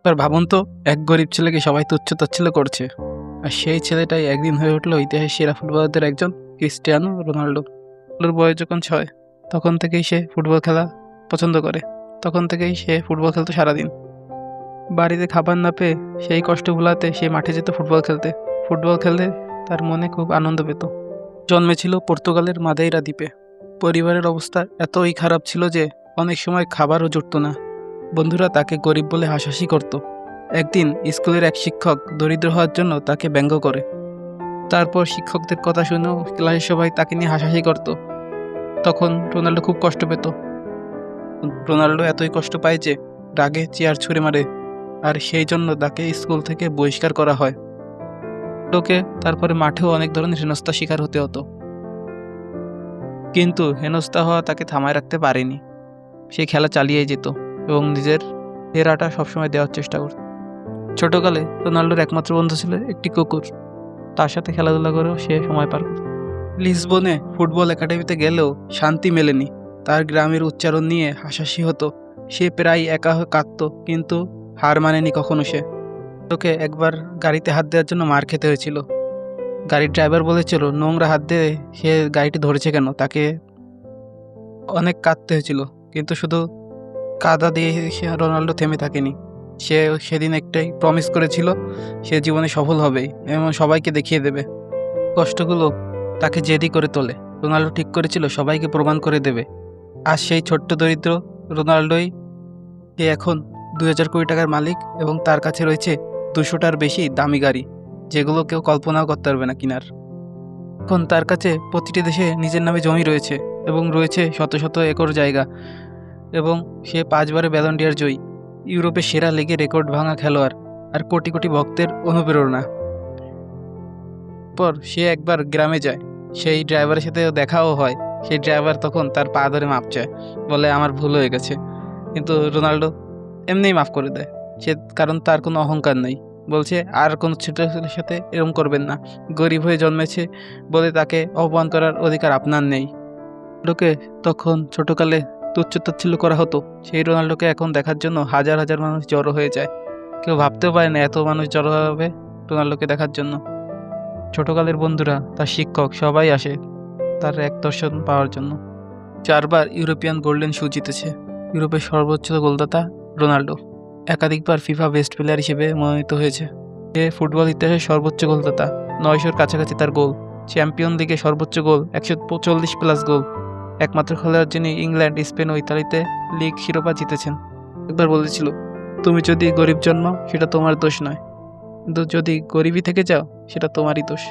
এবার ভাবুন তো, এক গরিব ছেলেকে সবাই তুচ্ছ-তাচ্ছিল্য করছে। আর সেই ছেলেটাই একদিন হয়ে উঠল ইতিহাসের সেরা ফুটবলারদের একজন, ক্রিস্টিয়ানো রোনাল্ডো। ওর বয়স যখন ৬, তখন থেকেই সে ফুটবল খেলা পছন্দ করে। তখন থেকেই সে ফুটবল খেলতো সারাদিন। বাড়িতে খাবার না পেয়ে সেই কষ্ট ভোলাতে সে মাঠে যেত ফুটবল খেলতে। ফুটবল খেলতে তার মনে খুব আনন্দ পেত। জন্মেছিল পর্তুগালের মাদেইরা দ্বীপে। পরিবারের অবস্থা এতই খারাপ ছিল যে অনেক সময় খাবারও জুটত না। বন্ধুরা তাকে গরিব বলে হাসাহাসি করত। একদিন স্কুলের এক শিক্ষক দরিদ্র হওয়ার জন্য তাকে ব্যঙ্গ করে। তারপর শিক্ষকদের কথা শুনেও ক্লাসের সবাই তাকে নিয়ে হাসাহাসি করত। তখন রোনাল্ডো খুব কষ্ট পেত। রোনাল্ডো এতই কষ্ট পায় যে রাগে চেয়ার ছুঁড়ে মারে, আর সেই জন্য তাকে স্কুল থেকে বহিষ্কার করা হয়। লোকে তারপরে মাঠেও অনেক ধরনের হেনস্থার শিকার হতে হতো, কিন্তু হেনস্থা হওয়া তাকে থামায় রাখতে পারেনি। সে খেলা চালিয়ে যেত এবং নিজের সেরাটা সবসময় দেওয়ার চেষ্টা করত। ছোটকালে রোনাল্ডোর একমাত্র বন্ধু ছিল একটি কুকুর। তার সাথে খেলাধুলা করেও সে সময় পার করত। লিসবনে ফুটবল একাডেমিতে গেলেও শান্তি মেলেনি। তার গ্রামের উচ্চারণ নিয়ে হাসাহাসি হতো। সে প্রায় একা হয়ে কাঁদত, কিন্তু হার মানেনি কখনো সে। তোকে একবার গাড়িতে হাত দেওয়ার জন্য মার খেতে হয়েছিল। গাড়ির ড্রাইভার বলেছিল নোংরা হাত দিয়ে সে গাড়িটি ধরেছে কেন। তাকে অনেক কাঁদতে হয়েছিল, কিন্তু শুধু কাদা দিয়ে সে রোনাল্ডো থেমে থাকেনি। সে সেদিন একটাই প্রমিস করেছিল, সে জীবনে সফল হবেই এবং সবাইকে দেখিয়ে দেবে। কষ্টগুলো তাকে জেদি করে তোলে। রোনাল্ডো ঠিক করেছিল সবাইকে প্রমাণ করে দেবে। আজ সেই ছোট্ট দরিদ্র রোনাল্ডোই সে এখন 2000 কোটি টাকার মালিক, এবং তার কাছে রয়েছে 200টার বেশি দামি গাড়ি, যেগুলো কেউ কল্পনাও করতে পারবে না কিনার। এখন তার কাছে প্রতিটি দেশে নিজের নামে জমি রয়েছে এবং রয়েছে শত শত একর জায়গা, এবং সে 5বারে ব্যালন ডি'অর জয়ী, ইউরোপের সেরা লিগে রেকর্ড ভাঙা খেলোয়াড়, আর কোটি কোটি ভক্তের অনুপ্রেরণা। পর সে একবার গ্রামে যায়, সেই ড্রাইভারের সাথে দেখাও হয়। সেই ড্রাইভার তখন তার পা ধরে মাপ চায়, বলে আমার ভুল হয়ে গেছে। কিন্তু রোনাল্ডো এমনিই মাফ করে দেয় সে, কারণ তার কোনো অহংকার নেই। বলছে আর কোনো ছোট ছেলের সাথে এরকম করবেন না, গরিব হয়ে জন্মেছে বলে তাকে অপমান করার অধিকার আপনার নেই। রোনাল্ডোকে তখন ছোটকালে তুচ্ছ-তাচ্ছিল্য করা হতো। সেই রোনাল্ডোকে এখন দেখার জন্য হাজার হাজার মানুষ জড়ো হয়ে যায়। কেউ ভাবতেও পারে না এত মানুষ জড়ো হবে রোনাল্ডোকে দেখার জন্য। ছোটকালের বন্ধুরা, তার শিক্ষক, সবাই আসে তার এক দর্শন পাওয়ার জন্য। 4বার ইউরোপিয়ান গোল্ডেন শু জিতেছে। ইউরোপের সর্বোচ্চ গোলদাতা রোনাল্ডো। একাধিকবার ফিফা বেস্ট প্লেয়ার হিসেবে মনোনীত হয়েছে। সে ফুটবল ইতিহাসের সর্বোচ্চ গোলদাতা, 900-র কাছাকাছি তার গোল। চ্যাম্পিয়ন লিগে সর্বোচ্চ গোল, 140+ গোল। একমাত্র খেলোয়াড় যিনি ইংল্যান্ড, স্পেন ও ইতালিতে লিগ শিরোপা জিতেছেন। একবার বলেছিল, তুমি যদি গরিব জন্মাও সেটা তোমার দোষ নয়, কিন্তু যদি গরিবই থেকে যাও সেটা তোমারই দোষ।